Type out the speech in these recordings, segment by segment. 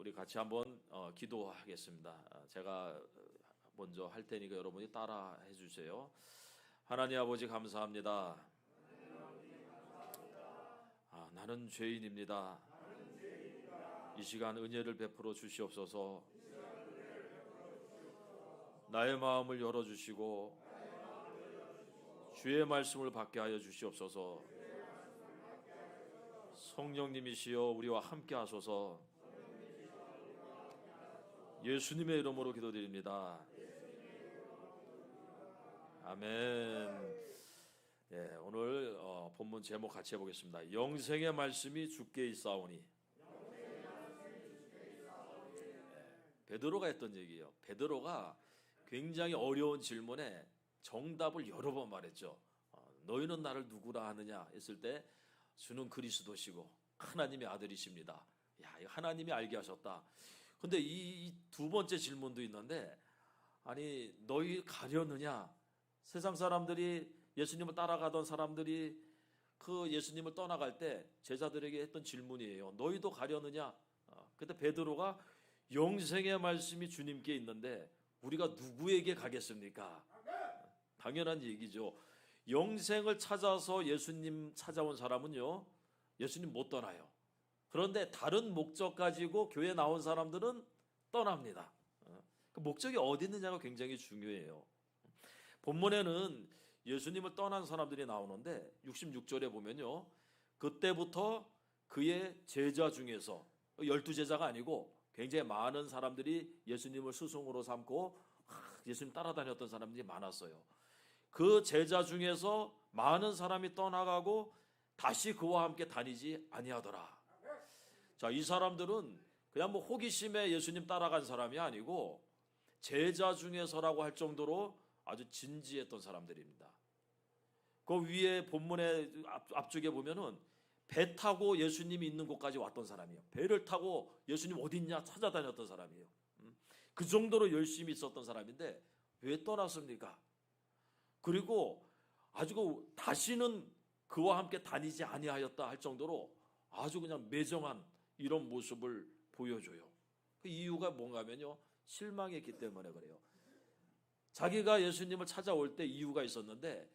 우리 같이 한번 기도하겠습니다. 제가 먼저 할 테니까 여러분이 따라 해주세요. 하나님 아버지 감사합니다. 나는 죄인입니다. 이 시간 은혜를 베풀어 주시옵소서. 나의 마음을 열어주시고 주의 말씀을 받게 하여 주시옵소서. 성령님이시여 우리와 함께 하소서. 예수님의 이름으로 기도드립니다. 아멘. 오늘 본문 제목 같이 해보겠습니다. 영생의 말씀이 주께 있사오니. 베드로가 했던 얘기예요. 베드로가 굉장히 어려운 질문에 정답을 여러 번 말했죠. 너희는 나를 누구라 하느냐 했을 때 주는 그리스도시고 하나님의 아들이십니다. 이거 하나님이 알게 하셨다. 근데 이 두 번째 질문도 있는데, 아니 너희 가려느냐? 세상 사람들이 예수님을 따라가던 사람들이 그 예수님을 떠나갈 때 제자들에게 했던 질문이에요. 너희도 가려느냐? 그때 베드로가 영생의 말씀이 주님께 있는데 우리가 누구에게 가겠습니까? 당연한 얘기죠. 영생을 찾아서 예수님 찾아온 사람은요, 예수님 못 떠나요. 그런데 다른 목적 가지고 교회 나온 사람들은 떠납니다. 그 목적이 어디 있느냐가 굉장히 중요해요. 본문에는 예수님을 떠난 사람들이 나오는데 66절에 보면요, 그때부터 그의 제자 중에서 12제자가 아니고 굉장히 많은 사람들이 예수님을 스승으로 삼고 예수님 따라다녔던 사람들이 많았어요. 그 제자 중에서 많은 사람이 떠나가고 다시 그와 함께 다니지 아니하더라. 자, 이 사람들은 그냥 호기심에 예수님 따라간 사람이 아니고 제자 중에서라고 할 정도로 아주 진지했던 사람들입니다. 그 위에 본문의 앞쪽에 보면은 배 타고 예수님이 있는 곳까지 왔던 사람이에요. 배를 타고 예수님 어디 있냐 찾아다녔던 사람이에요. 그 정도로 열심히 있었던 사람인데 왜 떠났습니까? 그리고 아주 다시는 그와 함께 다니지 아니하였다 할 정도로 아주 그냥 매정한 이런 모습을 보여줘요. 그 이유가 뭔가 하면요, 실망했기 때문에 그래요. 자기가 예수님을 찾아올 때 이유가 있었는데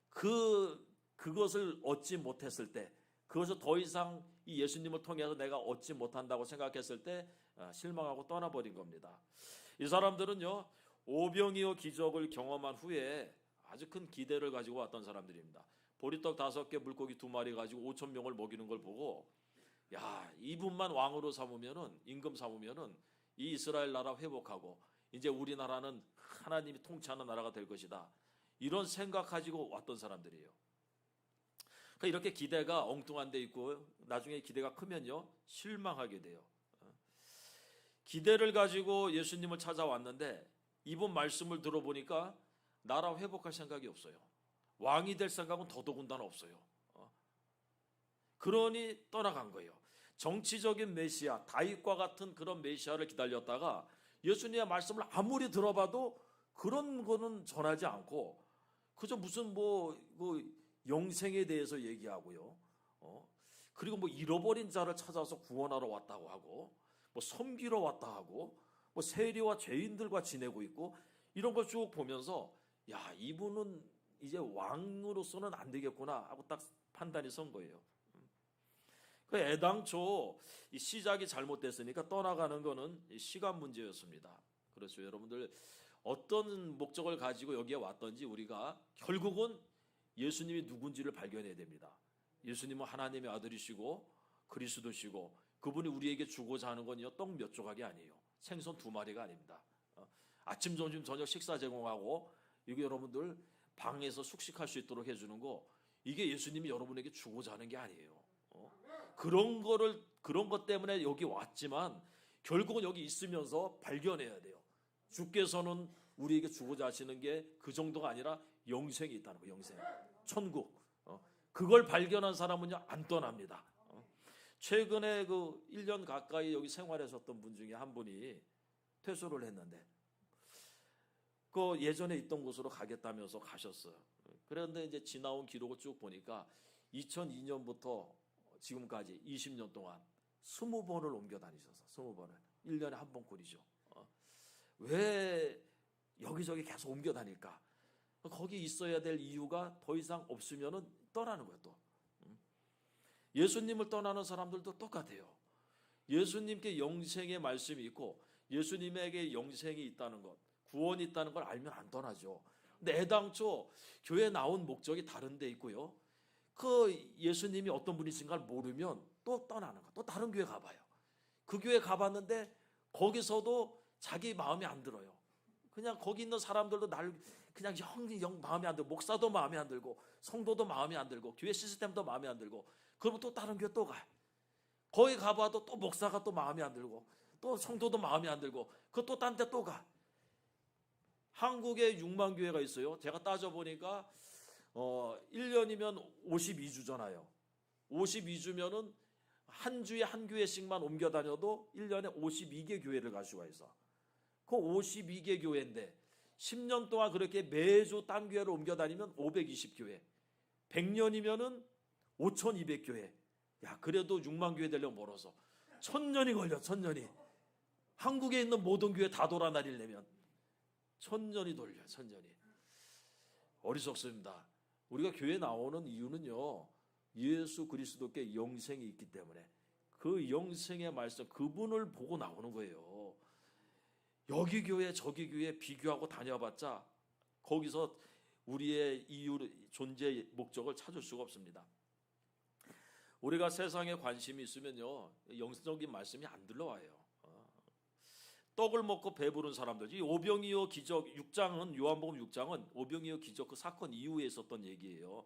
그것을 얻지 못했을 때, 그것을 더 이상 이 예수님을 통해서 내가 얻지 못한다고 생각했을 때 실망하고 떠나버린 겁니다. 이 사람들은요, 오병이어 기적을 경험한 후에 아주 큰 기대를 가지고 왔던 사람들입니다. 보리떡 5개 물고기 2마리 가지고 5,000명을 먹이는 걸 보고, 이분만 왕으로 삼으면은, 임금 삼으면은 이 이스라엘 나라 회복하고 이제 우리나라는 하나님이 통치하는 나라가 될 것이다, 이런 생각 가지고 왔던 사람들이에요. 그러니까 이렇게 기대가 엉뚱한 데 있고 나중에 기대가 크면요, 실망하게 돼요. 기대를 가지고 예수님을 찾아왔는데 이분 말씀을 들어보니까 나라 회복할 생각이 없어요. 왕이 될 생각은 더더군다나 없어요. 그러니 떠나간 거예요. 정치적인 메시아, 다윗과 같은 그런 메시아를 기다렸다가 예수님의 말씀을 아무리 들어봐도 그런 거는 전하지 않고 그저 무슨 영생에 대해서 얘기하고요. 그리고 잃어버린 자를 찾아서 구원하러 왔다고 하고, 섬기러 왔다 하고, 세리와 죄인들과 지내고 있고, 이런 걸 쭉 보면서 이분은 이제 왕으로서는 안 되겠구나 하고 딱 판단이 선 거예요. 애당초 이 시작이 잘못됐으니까 떠나가는 거는 시간 문제였습니다. 그렇죠. 여러분들 어떤 목적을 가지고 여기에 왔던지 우리가 결국은 예수님이 누군지를 발견해야 됩니다. 예수님은 하나님의 아들이시고 그리스도시고 그분이 우리에게 주고자 하는 건요, 떡 몇 조각이 아니에요. 생선 2마리가 아닙니다. 아침, 점심, 저녁 식사 제공하고 이게 여러분들 방에서 숙식할 수 있도록 해주는 거, 이게 예수님이 여러분에게 주고자 하는 게 아니에요. 그런 것 때문에 여기 왔지만 결국은 여기 있으면서 발견해야 돼요. 주께서는 우리에게 주고자 하시는 게 그 정도가 아니라 영생이 있다는 거예요. 영생, 천국. 그걸 발견한 사람은요, 안 떠납니다. 최근에 1년 가까이 여기 생활하셨던 분 중에 한 분이 퇴소를 했는데 예전에 있던 곳으로 가겠다면서 가셨어요. 그런데 이제 지나온 기록을 쭉 보니까 2002년부터 지금까지 20년 동안 20번을 옮겨 다니셔서 20번을 1년에 한 번 꼴이죠. 왜 여기저기 계속 옮겨 다닐까? 거기 있어야 될 이유가 더 이상 없으면은 떠나는 거예요. 또 예수님을 떠나는 사람들도 똑같아요. 예수님께 영생의 말씀이 있고 예수님에게 영생이 있다는 것, 구원이 있다는 걸 알면 안 떠나죠. 근데 애당초 교회 나온 목적이 다른 데 있고요. 그 예수님이 어떤 분이신가를 모르면 또 떠나는 거. 또 다른 교회 가봐요. 그 교회 가봤는데 거기서도 자기 마음에 안 들어요. 그냥 거기 있는 사람들도 날 그냥 영 마음에 안 들고, 목사도 마음에 안 들고, 성도도 마음에 안 들고, 교회 시스템도 마음에 안 들고, 그러면 또 다른 교회 또 가요. 거기 가봐도 또 목사가 또 마음에 안 들고, 또 성도도 마음에 안 들고, 그 또 딴 데 또 가. 한국에 6만 교회가 있어요. 제가 따져보니까 1년이면 52주잖아요. 52주면은 한 주에 한 교회씩만 옮겨 다녀도 1년에 52개 교회를 갈 수가 있어. 그 52개 교회인데 10년 동안 그렇게 매주 딴 교회를 옮겨 다니면 520교회. 100년이면은 5200교회. 야, 그래도 6만 교회 되려면 멀어서 1000년이 걸려. 1000년이. 한국에 있는 모든 교회 다 돌아다니려면 1000년이 돌려. 1000년이. 어리석습니다. 우리가 교회 나오는 이유는요, 예수 그리스도께 영생이 있기 때문에 그 영생의 말씀, 그분을 보고 나오는 거예요. 여기 교회 저기 교회 비교하고 다녀봤자 거기서 우리의 이유, 존재 목적을 찾을 수가 없습니다. 우리가 세상에 관심이 있으면요, 영적인 말씀이 안 들러와요. 떡을 먹고 배부른 사람들, 이 오병이어 기적 6장은, 요한복음 6장은 오병이어 기적 그 사건 이후에 있었던 얘기예요.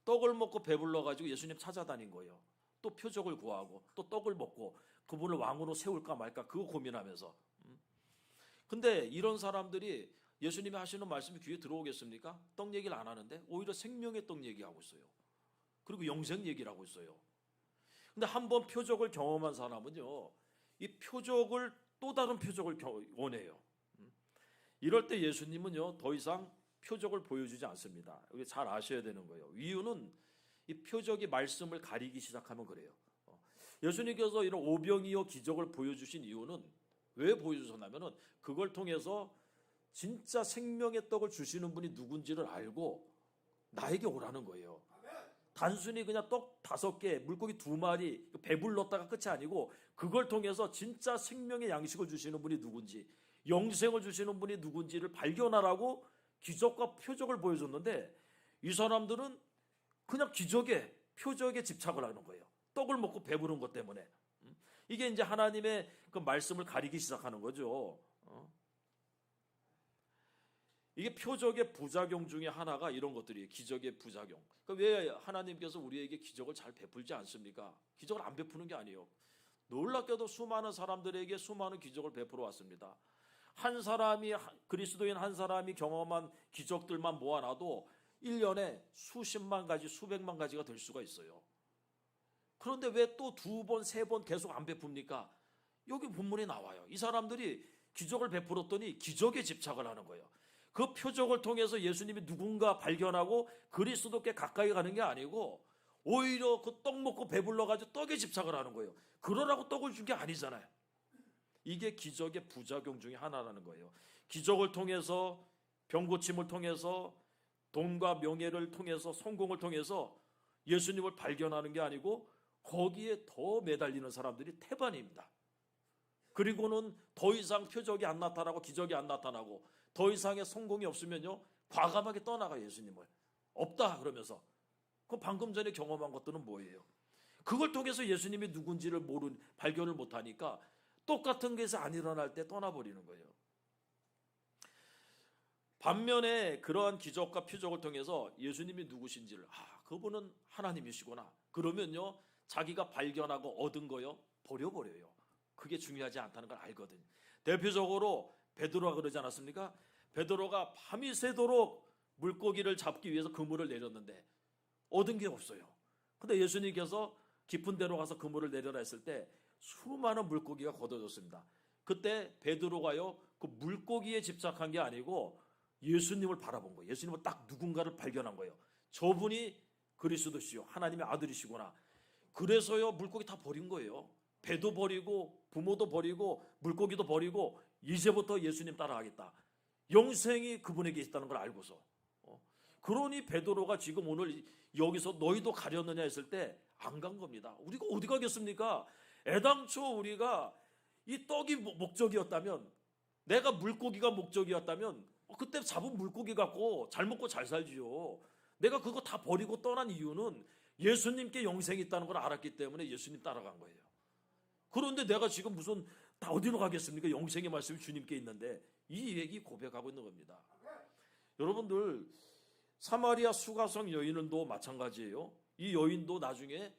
떡을 먹고 배불러가지고 예수님 찾아다닌 거예요. 또 표적을 구하고 또 떡을 먹고 그분을 왕으로 세울까 말까 그거 고민하면서. 근데 이런 사람들이 예수님이 하시는 말씀이 귀에 들어오겠습니까? 떡 얘기를 안 하는데 오히려 생명의 떡 얘기하고 있어요. 그리고 영생 얘기를 하고 있어요. 근데 한번 표적을 경험한 사람은요, 이 표적을 또 다른 표적을 원해요. 이럴 때 예수님은요, 더 이상 표적을 보여주지 않습니다. 이게 잘 아셔야 되는 거예요. 이유는 이 표적이 말씀을 가리기 시작하면 그래요. 예수님께서 이런 오병이어 기적을 보여주신 이유는 왜 보여주셨냐면은 그걸 통해서 진짜 생명의 떡을 주시는 분이 누군지를 알고 나에게 오라는 거예요. 단순히 그냥 떡 5개, 물고기 2마리 배불렀다가 끝이 아니고 그걸 통해서 진짜 생명의 양식을 주시는 분이 누군지, 영생을 주시는 분이 누군지를 발견하라고 기적과 표적을 보여줬는데 이 사람들은 그냥 기적에, 표적에 집착을 하는 거예요. 떡을 먹고 배부른 것 때문에. 이게 이제 하나님의 그 말씀을 가리기 시작하는 거죠. 이게 표적의 부작용 중에 하나가 이런 것들이에요. 기적의 부작용. 그러니까 왜 하나님께서 우리에게 기적을 잘 베풀지 않습니까? 기적을 안 베푸는 게 아니에요. 놀랍게도 수많은 사람들에게 수많은 기적을 베풀어 왔습니다. 한 사람이, 그리스도인 한 사람이 경험한 기적들만 모아놔도 1년에 수십만 가지, 수백만 가지가 될 수가 있어요. 그런데 왜 또 2번, 3번 계속 안 베풉니까? 여기 본문에 나와요. 이 사람들이 기적을 베풀었더니 기적에 집착을 하는 거예요. 그 표적을 통해서 예수님이 누군가 발견하고 그리스도께 가까이 가는 게 아니고 오히려 그 떡 먹고 배불러가지고 떡에 집착을 하는 거예요. 그러라고 떡을 준 게 아니잖아요. 이게 기적의 부작용 중에 하나라는 거예요. 기적을 통해서, 병고침을 통해서, 돈과 명예를 통해서, 성공을 통해서 예수님을 발견하는 게 아니고 거기에 더 매달리는 사람들이 태반입니다. 그리고는 더 이상 표적이 안 나타나고 기적이 안 나타나고 더 이상의 성공이 없으면요, 과감하게 떠나가 예수님을. 없다 그러면서. 그 방금 전에 경험한 것들은 뭐예요? 그걸 통해서 예수님이 누군지를 발견을 못하니까 똑같은 것이 안 일어날 때 떠나버리는 거예요. 반면에 그러한 기적과 표적을 통해서 예수님이 누구신지를, 그분은 하나님이시구나. 그러면요, 자기가 발견하고 얻은 거요, 버려버려요. 그게 중요하지 않다는 걸 알거든요. 대표적으로 베드로가 그러지 않았습니까? 베드로가 밤이 새도록 물고기를 잡기 위해서 그물을 내렸는데 얻은 게 없어요. 근데 예수님께서 깊은 데로 가서 그물을 내려라 했을 때 수많은 물고기가 걷어졌습니다. 그때 베드로가요, 그 물고기에 집착한 게 아니고 예수님을 바라본 거예요. 예수님은 딱 누군가를 발견한 거예요. 저분이 그리스도시요, 하나님의 아들이시구나. 그래서요 물고기 다 버린 거예요. 배도 버리고 부모도 버리고 물고기도 버리고 이제부터 예수님 따라가겠다. 영생이 그분에게 있다는 걸 알고서. 그러니 베드로가 지금 오늘 여기서 너희도 가렸느냐 했을 때 안 간 겁니다. 우리가 어디 가겠습니까? 애당초 우리가 이 떡이 목적이었다면, 내가 물고기가 목적이었다면 그때 잡은 물고기 갖고 잘 먹고 잘 살지요. 내가 그거 다 버리고 떠난 이유는 예수님께 영생이 있다는 걸 알았기 때문에 예수님 따라간 거예요. 그런데 내가 지금 무슨 다 어디로 가겠습니까? 영생의 말씀이 주님께 있는데, 이 얘기 고백하고 있는 겁니다. 여러분들, 사마리아 수가성 여인도 마찬가지예요. 이 여인도 나중에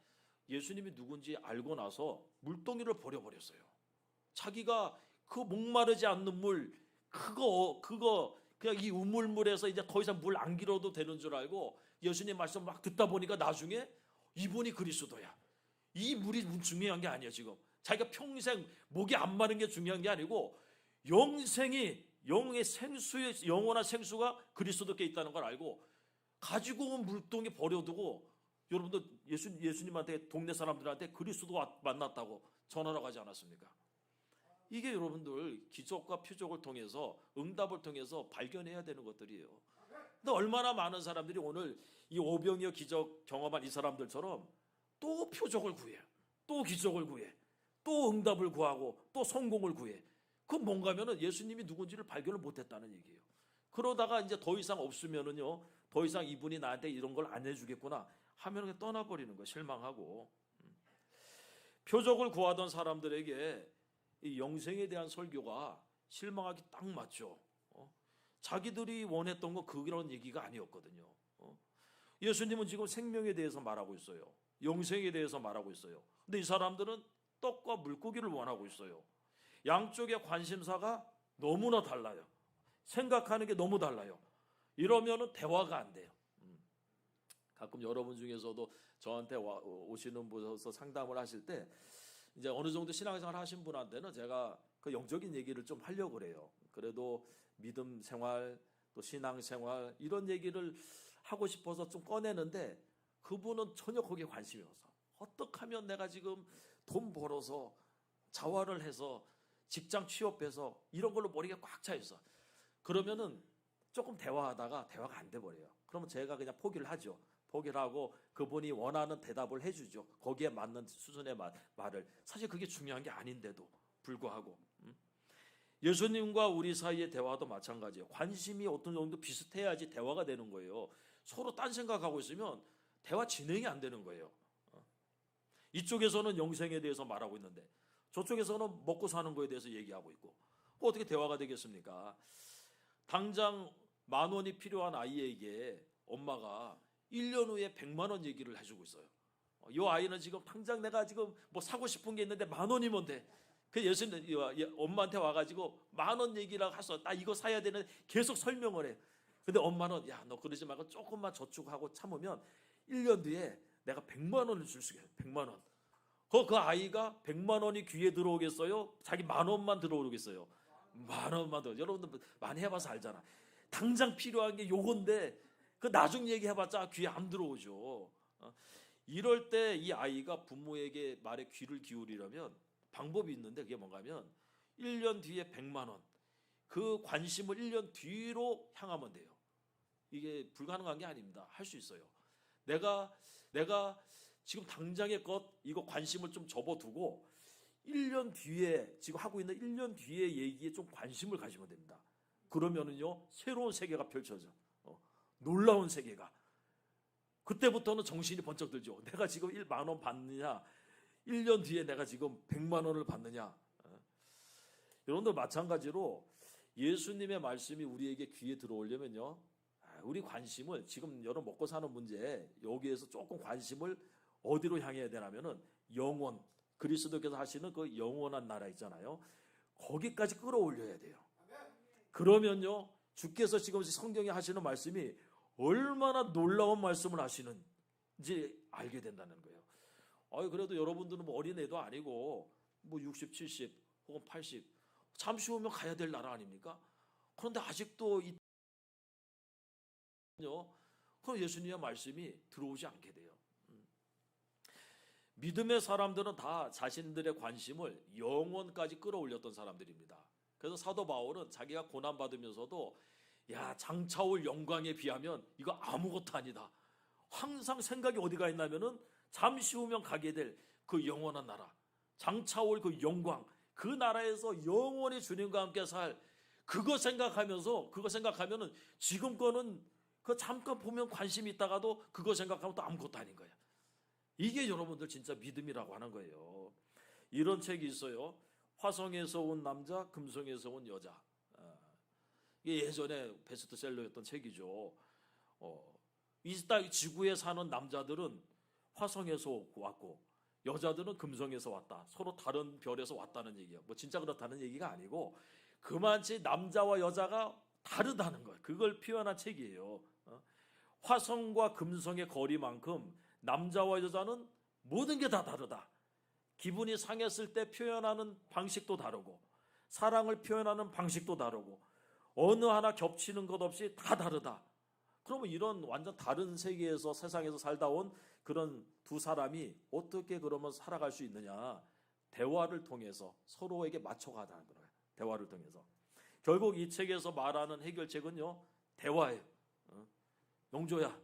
예수님이 누군지 알고 나서 물동이를 버려버렸어요. 자기가 그 목마르지 않는 물, 그거 그냥 이 우물물에서 이제 더 이상 물 안 길어도 되는 줄 알고 예수님 말씀 막 듣다 보니까 나중에 이분이 그리스도야. 이 물이 중요한 게 아니에요. 지금 자기가 평생 목이 안 마른 게 중요한 게 아니고 영의 생수의 영원한 생수가 그리스도께 있다는 걸 알고 가지고 온 물동에 버려두고, 여러분들 예수님한테, 동네 사람들한테 그리스도 만났다고 전하러 가지 않았습니까? 이게 여러분들 기적과 표적을 통해서, 응답을 통해서 발견해야 되는 것들이에요. 근데 얼마나 많은 사람들이 오늘 이 오병이어 기적 경험한 이 사람들처럼 또 표적을 구해, 또 기적을 구해, 또 응답을 구하고 또 성공을 구해. 그 뭔가면은 예수님이 누군지를 발견을 못했다는 얘기예요. 그러다가 이제 더 이상 없으면은요, 더 이상 이분이 나한테 이런 걸 안 해주겠구나 하면 그냥 떠나버리는 거예요. 실망하고. 표적을 구하던 사람들에게 이 영생에 대한 설교가 실망하기 딱 맞죠. 자기들이 원했던 건 그런 얘기가 아니었거든요. 예수님은 지금 생명에 대해서 말하고 있어요. 영생에 대해서 말하고 있어요. 근데 이 사람들은 떡과 물고기를 원하고 있어요. 양쪽의 관심사가 너무나 달라요. 생각하는 게 너무 달라요. 이러면은 대화가 안 돼요. 가끔 여러분 중에서도 저한테 오시는 분에서 상담을 하실 때 이제 어느 정도 신앙생활 하신 분한테는 제가 그 영적인 얘기를 좀 하려고 그래요. 그래도 믿음 생활, 또 신앙 생활 이런 얘기를 하고 싶어서 좀 꺼내는데 그분은 전혀 거기에 관심이 없어. 어떻게 하면 내가 지금 돈 벌어서 자활을 해서 직장 취업해서 이런 걸로 머리가 꽉 차 있어. 그러면은 조금 대화하다가 대화가 안 돼 버려요. 그러면 제가 그냥 포기를 하죠. 포기를 하고 그분이 원하는 대답을 해주죠. 거기에 맞는 수준의 말을. 사실 그게 중요한 게 아닌데도 불구하고. 예수님과 우리 사이의 대화도 마찬가지예요. 관심이 어떤 정도 비슷해야지 대화가 되는 거예요. 서로 딴 생각하고 있으면 대화 진행이 안 되는 거예요. 이쪽에서는 영생에 대해서 말하고 있는데 저쪽에서는 먹고 사는 거에 대해서 얘기하고 있고, 어떻게 대화가 되겠습니까? 당장 10,000원이 필요한 아이에게 엄마가 1년 후에 100만 원 얘기를 해주고 있어요. 이 아이는 지금 당장 내가 지금 뭐 사고 싶은 게 있는데 10,000원이면 돼. 그 예수님 엄마한테 와가지고 10,000원 얘기를 해서 나 이거 사야 되는 계속 설명을 해. 근데 엄마는 야, 너 그러지 말고 조금만 저축하고 참으면 1년 뒤에 내가 100만 원을 줄 수 있어요. 100만 원. 그 아이가 100만 원이 귀에 들어오겠어요? 자기 10,000원만 들어오겠어요? 10,000원만 들어. 여러분들 많이 해봐서 알잖아. 당장 필요한 게 요건데 그 나중 얘기해봤자 귀에 안 들어오죠. 이럴 때 이 아이가 부모에게 말에 귀를 기울이려면 방법이 있는데, 그게 뭔가 하면 1년 뒤에 100만 원, 그 관심을 1년 뒤로 향하면 돼요. 이게 불가능한 게 아닙니다. 할 수 있어요. 내가 지금 당장의 것 이거 관심을 좀 접어두고 1년 뒤에 지금 하고 있는 1년 뒤의 얘기에 좀 관심을 가지면 됩니다. 그러면은요 새로운 세계가 펼쳐져. 놀라운 세계가. 그때부터는 정신이 번쩍 들죠. 내가 지금 1만 원 받느냐, 1년 뒤에 내가 지금 100만 원을 받느냐. 여러분들 마찬가지로 예수님의 말씀이 우리에게 귀에 들어오려면요, 우리 관심을 지금 여러분 먹고 사는 문제에 여기에서 조금 관심을 어디로 향해야 되냐면은 영원, 그리스도께서 하시는 그 영원한 나라 있잖아요. 거기까지 끌어올려야 돼요. 그러면요 주께서 지금 성경에 하시는 말씀이 얼마나 놀라운 말씀을 하시는지 알게 된다는 거예요. 그래도 여러분들은 뭐 어린애도 아니고 뭐 60, 70 혹은 80 잠시 후면 가야 될 나라 아닙니까? 그런데 아직도 그럼 예수님의 말씀이 들어오지 않게 돼요. 믿음의 사람들은 다 자신들의 관심을 영혼까지 끌어올렸던 사람들입니다. 그래서 사도 바울은 자기가 고난받으면서도 야, 장차올 영광에 비하면 이거 아무것도 아니다. 항상 생각이 어디가 있냐면은 잠시 후면 가게 될 그 영원한 나라, 장차올 그 영광, 그 나라에서 영원히 주님과 함께 살 그거 생각하면은 지금 거는 그 잠깐 보면 관심이 있다가도 그거 생각하면 또 아무것도 아닌 거야. 이게 여러분들 진짜 믿음이라고 하는 거예요. 이런 책이 있어요. 화성에서 온 남자, 금성에서 온 여자. 이게 예전에 베스트셀러였던 책이죠. 이 땅 지구에 사는 남자들은 화성에서 왔고 여자들은 금성에서 왔다. 서로 다른 별에서 왔다는 얘기야. 뭐 진짜 그렇다는 얘기가 아니고 그만치 남자와 여자가 다르다는 거예요. 그걸 표현한 책이에요. 화성과 금성의 거리만큼 남자와 여자는 모든 게 다 다르다. 기분이 상했을 때 표현하는 방식도 다르고 사랑을 표현하는 방식도 다르고 어느 하나 겹치는 것 없이 다 다르다. 그러면 이런 완전 다른 세계에서 세상에서 살다 온 그런 두 사람이 어떻게 그러면 살아갈 수 있느냐. 대화를 통해서 서로에게 맞춰가자는 거예요. 대화를 통해서. 결국 이 책에서 말하는 해결책은요. 대화예요. 영조야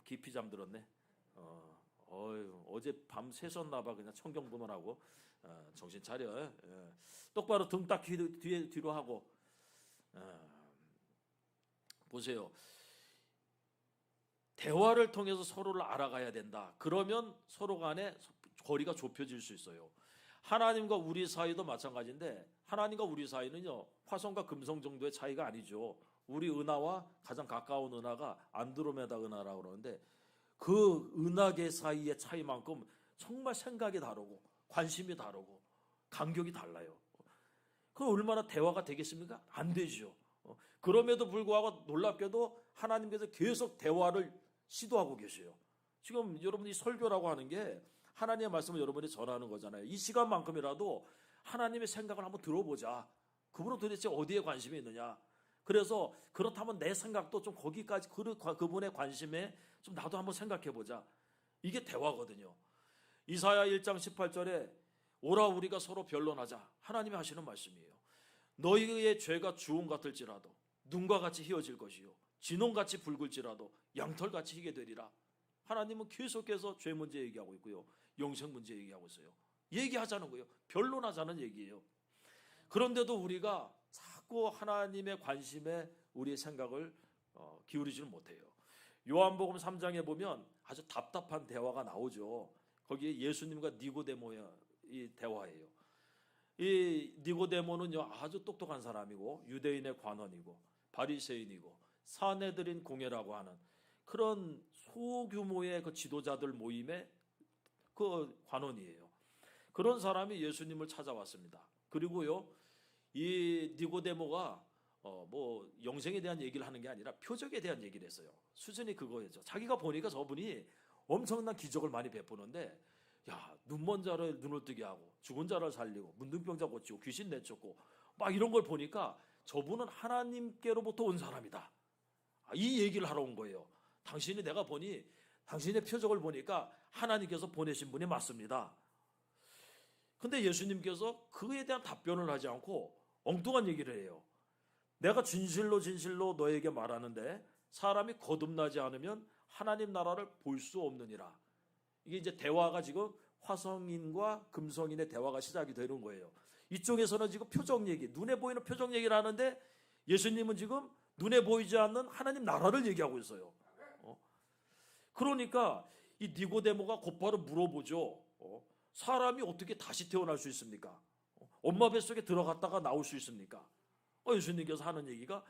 깊이 잠들었네. 어제 밤 새셨나봐. 그냥 청경 보느라고. 정신 차려. 똑바로 등 딱 뒤로 하고. 보세요. 대화를 통해서 서로를 알아가야 된다. 그러면 서로 간에 거리가 좁혀질 수 있어요. 하나님과 우리 사이도 마찬가지인데 하나님과 우리 사이는요. 화성과 금성 정도의 차이가 아니죠. 우리 은하와 가장 가까운 은하가 안드로메다 은하라고 그러는데 그 은하계 사이의 차이만큼 정말 생각이 다르고 관심이 다르고 간격이 달라요. 그 얼마나 대화가 되겠습니까? 안 되죠. 그럼에도 불구하고 놀랍게도 하나님께서 계속 대화를 시도하고 계세요. 지금 여러분이 설교라고 하는 게 하나님의 말씀을 여러분이 전하는 거잖아요. 이 시간만큼이라도 하나님의 생각을 한번 들어보자. 그분은 도대체 어디에 관심이 있느냐. 그래서 그렇다면 내 생각도 좀 거기까지 그분의 관심에 좀 나도 한번 생각해보자. 이게 대화거든요. 이사야 1장 18절에 오라 우리가 서로 변론하자. 하나님이 하시는 말씀이에요. 너희의 죄가 주홍 같을지라도 눈과 같이 희어질 것이요 진홍같이 붉을지라도 양털같이 희게 되리라. 하나님은 계속해서 죄 문제 얘기하고 있고요. 영생 문제 얘기하고 있어요. 얘기하자는 거예요. 변론하자는 얘기예요. 그런데도 우리가 자꾸 하나님의 관심에 우리의 생각을 기울이지는 못해요. 요한복음 3장에 보면 아주 답답한 대화가 나오죠. 거기에 예수님과 니고데모의 이 대화예요. 이 니고데모는요 아주 똑똑한 사람이고 유대인의 관원이고 바리새인이고 사내들인 공회라고 하는 그런 소규모의 그 지도자들 모임의 그 관원이에요. 그런 사람이 예수님을 찾아왔습니다. 그리고요 이 니고데모가 뭐 영생에 대한 얘기를 하는 게 아니라 표적에 대한 얘기를 했어요. 수준이 그거였죠. 자기가 보니까 저분이 엄청난 기적을 많이 베푸는데 야, 눈먼 자를 눈을 뜨게 하고 죽은 자를 살리고 문둥병자 고치고 귀신 내쫓고 막 이런 걸 보니까 저분은 하나님께로부터 온 사람이다. 이 얘기를 하러 온 거예요. 당신이 내가 보니 당신의 표적을 보니까 하나님께서 보내신 분이 맞습니다. 근데 예수님께서 그에 대한 답변을 하지 않고 엉뚱한 얘기를 해요. 내가 진실로 진실로 너에게 말하는데 사람이 거듭나지 않으면 하나님 나라를 볼 수 없느니라. 이게 이제 대화가 지금 화성인과 금성인의 대화가 시작이 되는 거예요. 이쪽에서는 지금 표적 얘기, 눈에 보이는 표적 얘기를 하는데 예수님은 지금 눈에 보이지 않는 하나님 나라를 얘기하고 있어요. 그러니까 이 니고데모가 곧바로 물어보죠. 사람이 어떻게 다시 태어날 수 있습니까? 엄마 뱃속에 들어갔다가 나올 수 있습니까? 예수님께서 하는 얘기가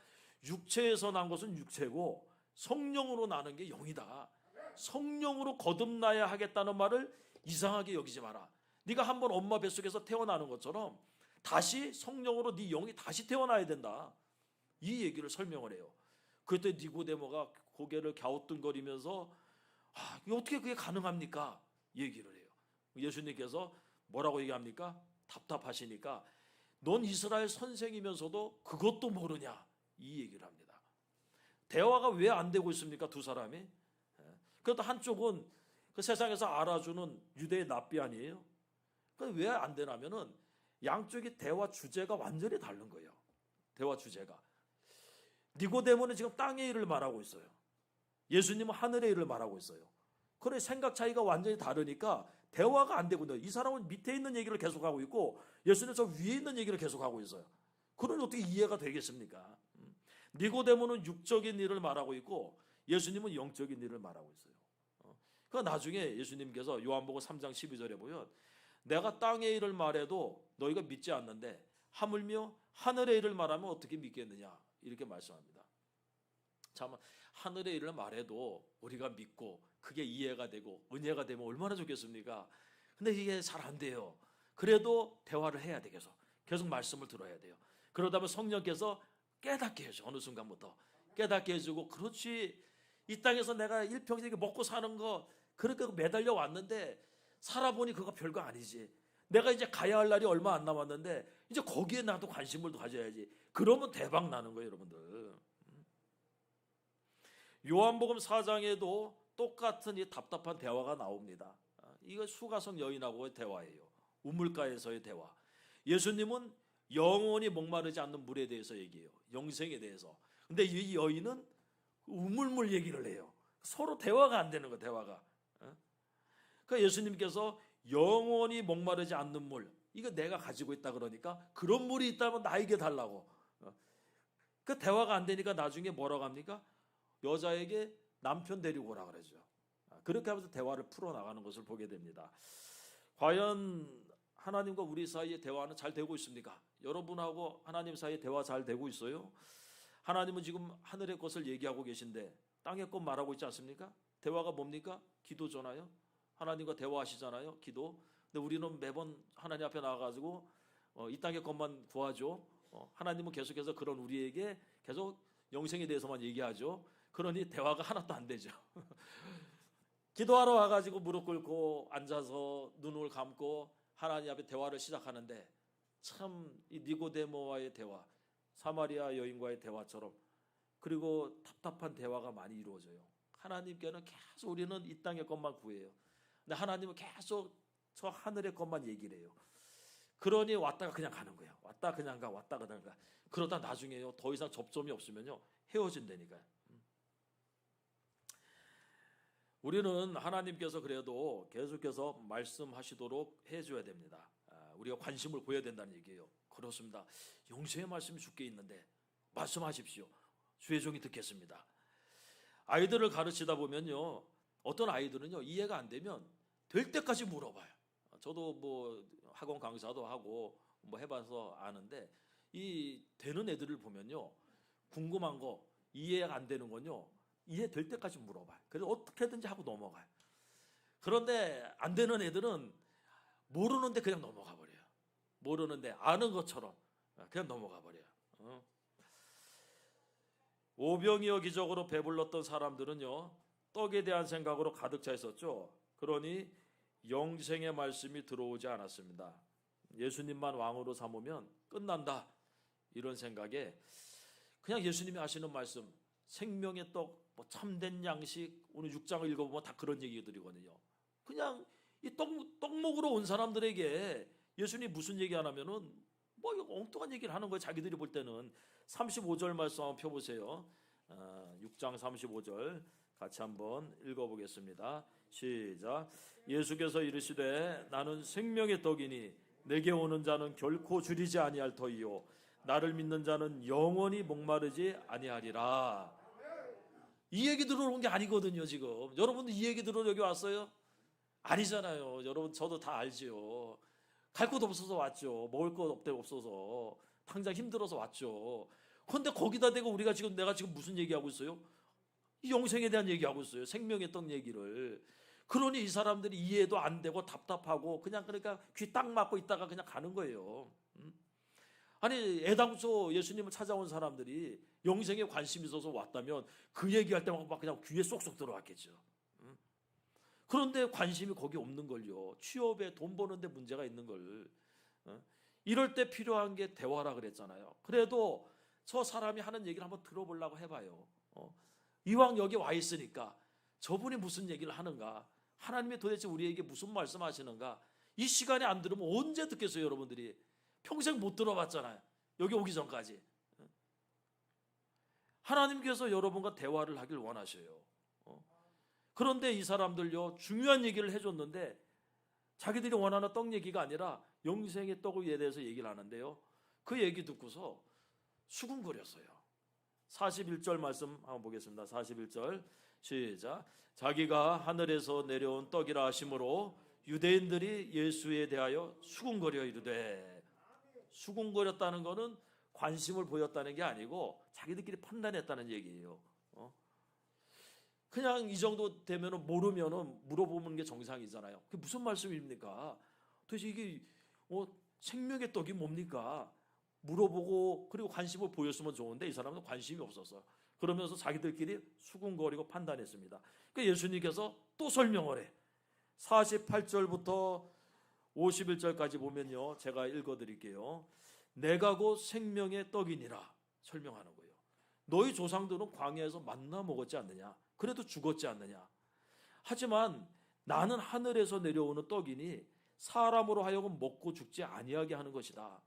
육체에서 난 것은 육체고 성령으로 나는 게 영이다. 성령으로 거듭나야 하겠다는 말을 이상하게 여기지 마라. 네가 한번 엄마 뱃속에서 태어나는 것처럼 다시 성령으로 네 영이 다시 태어나야 된다. 이 얘기를 설명을 해요. 그때 니고데모가 고개를 갸우뚱거리면서 어떻게 그게 가능합니까? 얘기를 해요. 예수님께서 뭐라고 얘기합니까? 답답하시니까 넌 이스라엘 선생이면서도 그것도 모르냐? 이 얘기를 합니다. 대화가 왜 안 되고 있습니까? 두 사람이. 그래도 한쪽은 그 세상에서 알아주는 유대의 납비 아니에요? 왜 안 되냐면은 양쪽의 대화 주제가 완전히 다른 거예요. 대화 주제가. 니고데모는 지금 땅의 일을 말하고 있어요. 예수님은 하늘의 일을 말하고 있어요. 그래 생각 차이가 완전히 다르니까 대화가 안 되거든요. 이 사람은 밑에 있는 얘기를 계속하고 있고 예수님은 저 위에 있는 얘기를 계속하고 있어요. 그러니 어떻게 이해가 되겠습니까? 니고데모는 육적인 일을 말하고 있고 예수님은 영적인 일을 말하고 있어요. 그 나중에 예수님께서 요한복음 3장 12절에 보면 내가 땅의 일을 말해도 너희가 믿지 않는데 하물며 하늘의 일을 말하면 어떻게 믿겠느냐 이렇게 말씀합니다. 참 하늘의 일을 말해도 우리가 믿고 그게 이해가 되고 은혜가 되면 얼마나 좋겠습니까? 근데 이게 잘 안 돼요. 그래도 대화를 해야 돼. 계속 말씀을 들어야 돼요. 그러다 보면 성령께서 깨닫게 해줘. 어느 순간부터 깨닫게 해주고 그렇지 이 땅에서 내가 일평생 먹고 사는 거 그렇게 매달려 왔는데 살아보니 그거 별거 아니지. 내가 이제 가야 할 날이 얼마 안 남았는데 이제 거기에 나도 관심을 가져야지. 그러면 대박 나는 거예요, 여러분들. 요한복음 4장에도 똑같은 이 답답한 대화가 나옵니다. 이거 수가성 여인하고의 대화예요. 우물가에서의 대화. 예수님은 영원히 목마르지 않는 물에 대해서 얘기해요. 영생에 대해서. 근데 이 여인은 우물물 얘기를 해요. 서로 대화가 안 되는 거예요, 대화가. 그러니까 예수님께서 영원히 목마르지 않는 물, 이거 내가 가지고 있다 그러니까 그런 물이 있다면 나에게 달라고. 그 대화가 안 되니까 나중에 뭐라고 합니까? 여자에게 남편 데리고 오라 그러죠. 그렇게 하면서 대화를 풀어나가는 것을 보게 됩니다. 과연 하나님과 우리 사이의 대화는 잘 되고 있습니까? 여러분하고 하나님 사이의 대화 잘 되고 있어요? 하나님은 지금 하늘의 것을 얘기하고 계신데 땅의 것 말하고 있지 않습니까? 대화가 뭡니까? 기도잖아요. 하나님과 대화하시잖아요. 기도. 근데 우리는 매번 하나님 앞에 나와가지고 이 땅의 것만 구하죠. 하나님은 계속해서 그런 우리에게 계속 영생에 대해서만 얘기하죠. 그러니 대화가 하나도 안 되죠. 기도하러 와가지고 무릎 꿇고 앉아서 눈을 감고 하나님 앞에 대화를 시작하는데 참 이 니고데모와의 대화, 사마리아 여인과의 대화처럼 그리고 답답한 대화가 많이 이루어져요. 하나님께는 계속 우리는 이 땅의 것만 구해요. 근데 하나님은 계속 저 하늘의 것만 얘기를 해요. 그러니 왔다가 그냥 가는 거예요. 왔다 그냥 가, 왔다 그냥 가. 그러다 나중에요. 더 이상 접점이 없으면요. 헤어진다니까요. 우리는 하나님께서 그래도 계속해서 말씀하시도록 해줘야 됩니다. 우리가 관심을 보여야 된다는 얘기예요. 그렇습니다. 영생의 말씀이 주께 있는데 말씀하십시오. 주의 종이 듣겠습니다. 아이들을 가르치다 보면요. 어떤 아이들은요. 이해가 안 되면 될 때까지 물어봐요. 저도 뭐 학원 강사도 하고 뭐 해봐서 아는데 이 되는 애들을 보면요. 궁금한 거 이해가 안 되는 건요. 이해될 때까지 물어봐요. 그래서 어떻게든지 하고 넘어가요. 그런데 안 되는 애들은 모르는데 그냥 넘어가 버려요. 모르는데 아는 것처럼 그냥 넘어가 버려요. 오병이어 기적으로 배불렀던 사람들은요. 떡에 대한 생각으로 가득 차 있었죠. 그러니 영생의 말씀이 들어오지 않았습니다. 예수님만 왕으로 삼으면 끝난다. 이런 생각에 그냥 예수님이 하시는 말씀 생명의 떡, 뭐 참된 양식 오늘 6장을 읽어보면 다 그런 얘기들이거든요. 그냥 이 떡목으로 온 사람들에게 예수님이 무슨 얘기 안 하면은 뭐 엉뚱한 얘기를 하는 거예요. 자기들이 볼 때는 35절 말씀 한번 펴보세요. 6장 35절 같이 한번 읽어보겠습니다. 시작. 예수께서 이르시되 나는 생명의 떡이니 내게 오는 자는 결코 줄이지 아니할 터이요 나를 믿는 자는 영원히 목마르지 아니하리라. 이 얘기 들어온 게 아니거든요. 지금 여러분들 이 얘기 들어 여기 왔어요? 아니잖아요. 여러분 저도 다 알지요. 갈 곳 없어서 왔죠. 먹을 것 없어서 당장 힘들어서 왔죠. 그런데 거기다 대고 내가 지금 무슨 얘기하고 있어요? 이 영생에 대한 얘기하고 있어요. 생명의 떡 얘기를. 그러니 이 사람들이 이해도 안 되고 답답하고 그냥 그러니까 귀 딱 막고 있다가 그냥 가는 거예요. 아니 애당초 예수님을 찾아온 사람들이 영생에 관심이 있어서 왔다면 그 얘기할 때만 막 그냥 귀에 쏙쏙 들어왔겠죠. 그런데 관심이 거기 없는 걸요. 취업에 돈 버는데 문제가 있는 걸. 이럴 때 필요한 게 대화라 그랬잖아요. 그래도 저 사람이 하는 얘기를 한번 들어보려고 해봐요. 이왕 여기 와 있으니까 저분이 무슨 얘기를 하는가 하나님이 도대체 우리에게 무슨 말씀하시는가? 이 시간에 안 들으면 언제 듣겠어요, 여러분들이? 평생 못 들어봤잖아요. 여기 오기 전까지. 하나님께서 여러분과 대화를 하길 원하셔요. 그런데 이 사람들요, 중요한 얘기를 해줬는데 자기들이 원하는 떡 얘기가 아니라 영생의 떡에 대해서 얘기를 하는데요, 그 얘기 듣고서 수군거렸어요. 41절 말씀 한번 보겠습니다. 41절 시작. 자기가 하늘에서 내려온 떡이라 하심으로 유대인들이 예수에 대하여 수군거려 이르되, 수군거렸다는 것은 관심을 보였다는 게 아니고 자기들끼리 판단했다는 얘기예요. 그냥 이 정도 되면은 모르면은 물어보는 게 정상이잖아요. 그게 무슨 말씀입니까? 도대체 이게 생명의 떡이 뭡니까? 물어보고 그리고 관심을 보였으면 좋은데 이 사람은 관심이 없었어요. 그러면서 자기들끼리 수군거리고 판단했습니다. 그러니까 예수님께서 또 설명을 해. 48절부터 51절까지 보면요, 제가 읽어드릴게요. 내가 곧 생명의 떡이니라 설명하는 거예요. 너희 조상들은 광야에서 만나 먹었지 않느냐? 그래도 죽었지 않느냐? 하지만 나는 하늘에서 내려오는 떡이니 사람으로 하여금 먹고 죽지 아니하게 하는 것이다.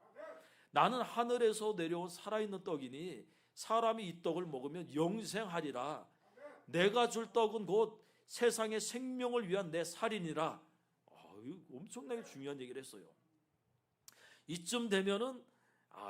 나는 하늘에서 내려온 살아있는 떡이니 사람이 이 떡을 먹으면 영생하리라. 내가 줄 떡은 곧 세상의 생명을 위한 내 살이니라. 엄청나게 중요한 얘기를 했어요. 이쯤 되면은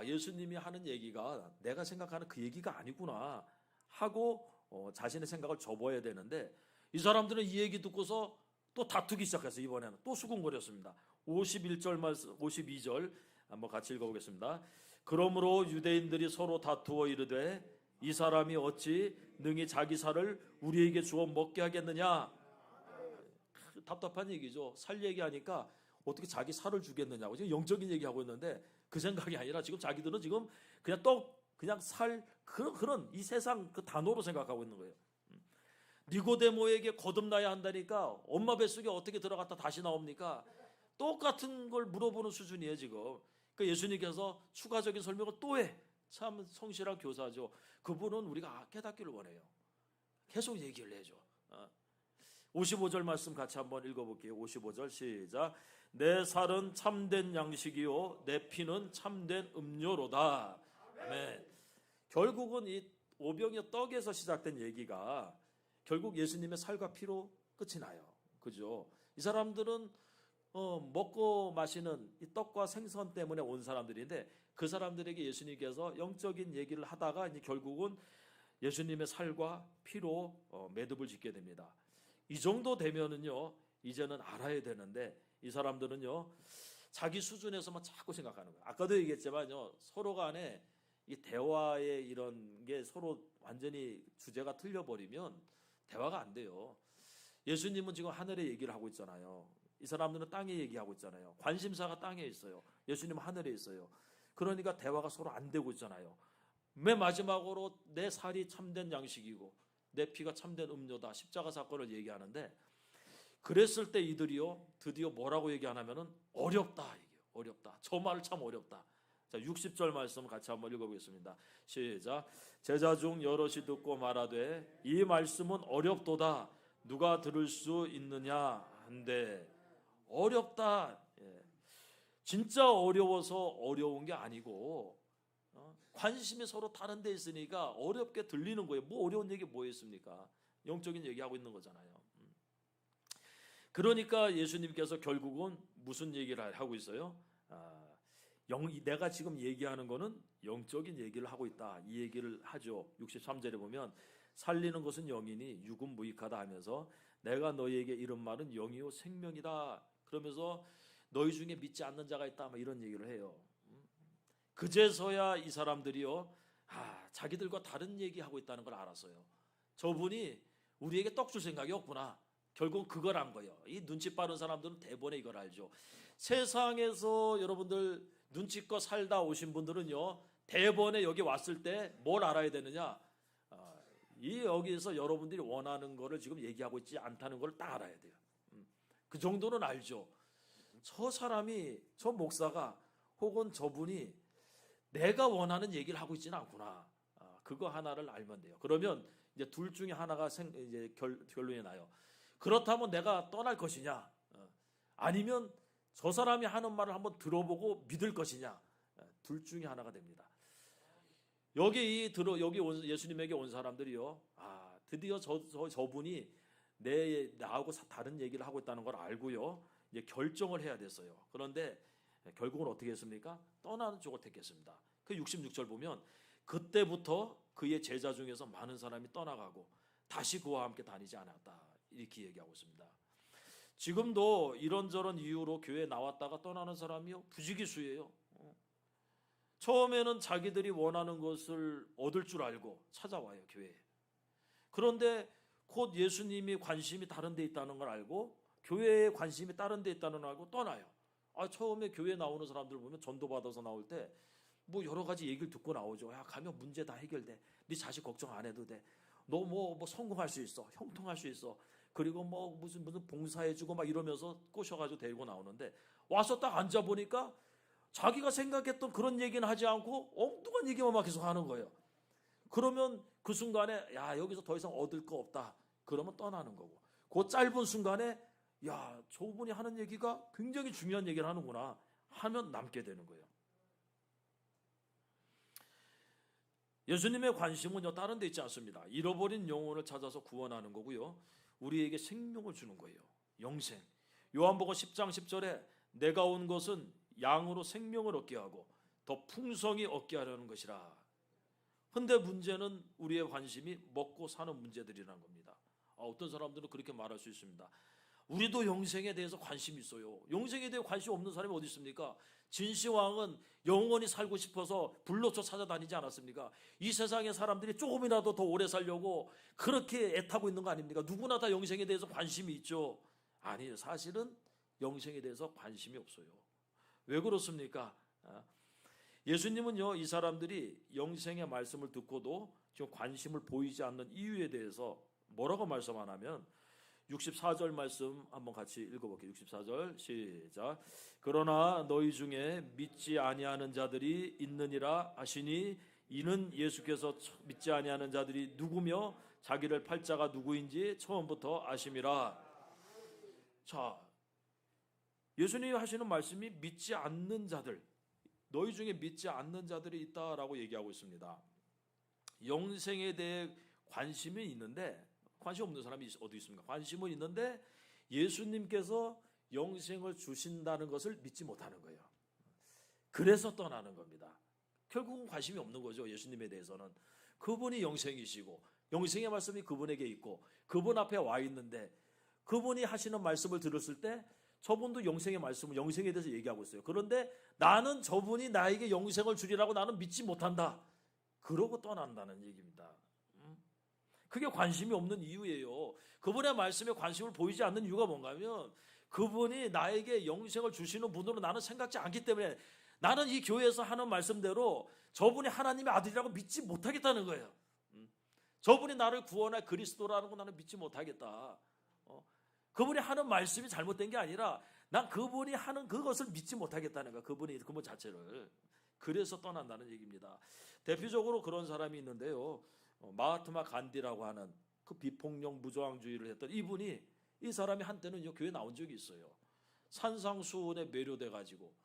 예수님이 하는 얘기가 내가 생각하는 그 얘기가 아니구나 하고 자신의 생각을 접어야 되는데, 이 사람들은 이 얘기 듣고서 또 다투기 시작했어요. 이번에는 또 수군거렸습니다. 51절 말씀, 52절 한번 같이 읽어보겠습니다. 그러므로 유대인들이 서로 다투어 이르되 이 사람이 어찌 능히 자기 살을 우리에게 주어 먹게 하겠느냐? 답답한 얘기죠. 살 얘기하니까 어떻게 자기 살을 주겠느냐고 지금 영적인 얘기하고 있는데 그 생각이 아니라 지금 자기들은 지금 그냥 떡, 그냥 살, 그런 이 세상 그 단어로 생각하고 있는 거예요. 니고데모에게 거듭나야 한다니까 엄마 뱃속에 어떻게 들어갔다 다시 나옵니까? 똑같은 걸 물어보는 수준이에요 지금. 그러니까 예수님께서 추가적인 설명을 또 해. 참 성실한 교사죠. 그분은 우리가 깨닫기를 원해요. 계속 얘기를 해줘. 55절 말씀 같이 한번 읽어볼게요. 55절 시작. 내 살은 참된 양식이요 내 피는 참된 음료로다. 아멘. 결국은 이 오병이어 떡에서 시작된 얘기가 결국 예수님의 살과 피로 끝이 나요. 그죠? 이 사람들은 먹고 마시는 이 떡과 생선 때문에 온 사람들인데 그 사람들에게 예수님께서 영적인 얘기를 하다가 이제 결국은 예수님의 살과 피로 매듭을 짓게 됩니다. 이 정도 되면은요, 이제는 알아야 되는데 이 사람들은요, 자기 수준에서만 자꾸 생각하는 거예요. 아까도 얘기했지만요, 서로 간에 이 대화의 이런 게 서로 완전히 주제가 틀려버리면 대화가 안 돼요. 예수님은 지금 하늘의 얘기를 하고 있잖아요. 이 사람들은 땅의 얘기하고 있잖아요. 관심사가 땅에 있어요. 예수님은 하늘에 있어요. 그러니까 대화가 서로 안 되고 있잖아요. 맨 마지막으로 내 살이 참된 양식이고 내 피가 참된 음료다. 십자가 사건을 얘기하는데 그랬을 때 이들이요 드디어 뭐라고 얘기하냐면은 어렵다 얘기해요. 어렵다. 저 말 참 어렵다. 자, 60절 말씀 같이 한번 읽어보겠습니다. 시작. 제자 중 여럿이 듣고 말하되 이 말씀은 어렵도다. 누가 들을 수 있느냐 한데 어렵다. 진짜 어려워서 어려운 게 아니고 관심이 서로 다른 데 있으니까 어렵게 들리는 거예요. 뭐 어려운 얘기 뭐 있습니까? 영적인 얘기하고 있는 거잖아요. 그러니까 예수님께서 결국은 무슨 얘기를 하고 있어요? 내가 지금 얘기하는 거는 영적인 얘기를 하고 있다. 이 얘기를 하죠. 63절에 보면 살리는 것은 영이니 육은 무익하다 하면서 내가 너희에게 이런 말은 영이요 생명이다. 그러면서 너희 중에 믿지 않는 자가 있다. 막 이런 얘기를 해요. 그제서야 이 사람들이요, 자기들과 다른 얘기하고 있다는 걸 알았어요. 저분이 우리에게 떡 줄 생각이 없구나. 결국 그걸 안 거예요. 이 눈치 빠른 사람들은 대번에 이걸 알죠. 세상에서 여러분들 눈치껏 살다 오신 분들은요, 대번에 여기 왔을 때 뭘 알아야 되느냐? 이 여기서 여러분들이 원하는 거를 지금 얘기하고 있지 않다는 걸 딱 알아야 돼요. 그 정도는 알죠. 저 사람이, 저 목사가 혹은 저분이 내가 원하는 얘기를 하고 있지는 않구나. 그거 하나를 알면 돼요. 그러면 이제 둘 중에 하나가 이제 결론이 나요. 그렇다면 내가 떠날 것이냐? 아니면 저 사람이 하는 말을 한번 들어보고 믿을 것이냐? 둘 중에 하나가 됩니다. 여기 예수님에게 온 사람들이요. 드디어 저분이 나하고 다른 얘기를 하고 있다는 걸 알고요. 이제 결정을 해야 됐어요. 그런데 결국은 어떻게 했습니까? 떠나는 쪽을 택했습니다. 그 66절 보면 그때부터 그의 제자 중에서 많은 사람이 떠나가고 다시 그와 함께 다니지 않았다. 이렇게 얘기하고 있습니다. 지금도 이런저런 이유로 교회에 나왔다가 떠나는 사람이요. 부지기수예요. 처음에는 자기들이 원하는 것을 얻을 줄 알고 찾아와요, 교회에. 그런데 곧 예수님이 관심이 다른 데 있다는 걸 알고 교회에 관심이 다른 데 있다는 걸 알고 떠나요. 처음에 교회에 나오는 사람들 보면 전도 받아서 나올 때 뭐 여러 가지 얘기를 듣고 나오죠. 야, 가면 문제 다 해결돼. 네 자식 걱정 안 해도 돼. 너 뭐 성공할 수 있어. 형통할 수 있어. 그리고 뭐 무슨 봉사해주고 막 이러면서 꼬셔가지고 데리고 나오는데 와서 딱 앉아 보니까 자기가 생각했던 그런 얘기는 하지 않고 엉뚱한 얘기만 막 계속 하는 거예요. 그러면 그 순간에 야, 여기서 더 이상 얻을 거 없다. 그러면 떠나는 거고. 그 짧은 순간에 야, 저분이 하는 얘기가 굉장히 중요한 얘기를 하는구나 하면 남게 되는 거예요. 예수님의 관심은요, 다른 데 있지 않습니다. 잃어버린 영혼을 찾아서 구원하는 거고요. 우리에게 생명을 주는 거예요. 영생. 요한복음 10장 10절에 내가 온 것은 양으로 생명을 얻게 하고 더 풍성히 얻게 하려는 것이라. 근데 문제는 우리의 관심이 먹고 사는 문제들이라는 겁니다. 어떤 사람들은 그렇게 말할 수 있습니다. 우리도 영생에 대해서 관심이 있어요. 영생에 대해 관심 없는 사람이 어디 있습니까? 진시황은 영원히 살고 싶어서 불로초 찾아다니지 않았습니까? 이 세상의 사람들이 조금이라도 더 오래 살려고 그렇게 애타고 있는 거 아닙니까? 누구나 다 영생에 대해서 관심이 있죠. 아니에요. 사실은 영생에 대해서 관심이 없어요. 왜 그렇습니까? 예수님은요, 이 사람들이 영생의 말씀을 듣고도 지금 관심을 보이지 않는 이유에 대해서 뭐라고 말씀 안 하면 64절 말씀 한번 같이 읽어볼게요. 64절 시작. 그러나 너희 중에 믿지 아니하는 자들이 있느니라 하시니 이는 예수께서 믿지 아니하는 자들이 누구며 자기를 팔 자가 누구인지 처음부터 아심이라. 자, 예수님이 하시는 말씀이 믿지 않는 자들, 너희 중에 믿지 않는 자들이 있다라고 얘기하고 있습니다. 영생에 대해 관심이 있는데 관심 없는 사람이 어디 있습니까? 관심은 있는데 예수님께서 영생을 주신다는 것을 믿지 못하는 거예요. 그래서 떠나는 겁니다. 결국은 관심이 없는 거죠. 예수님에 대해서는. 그분이 영생이시고 영생의 말씀이 그분에게 있고 그분 앞에 와 있는데 그분이 하시는 말씀을 들었을 때 저분도 영생의 말씀을 영생에 대해서 얘기하고 있어요. 그런데 나는 저분이 나에게 영생을 주리라고 나는 믿지 못한다. 그러고 떠난다는 얘기입니다. 그게 관심이 없는 이유예요. 그분의 말씀에 관심을 보이지 않는 이유가 뭔가 하면 그분이 나에게 영생을 주시는 분으로 나는 생각지 않기 때문에 나는 이 교회에서 하는 말씀대로 저분이 하나님의 아들이라고 믿지 못하겠다는 거예요. 저분이 나를 구원할 그리스도라는 거 나는 믿지 못하겠다. 그분이 하는 말씀이 잘못된 게 아니라 난 그분이 하는 그것을 믿지 못하겠다는 거야. 그분 자체를. 그래서 떠난다는 얘기입니다. 대표적으로 그런 사람이 있는데요. 마하트마 간디라고 하는 그 비폭력 무저항주의를 했던 이분이 이 사람이 한때는 교회 나온 적이 있어요. 산상수훈에 매료돼 가지고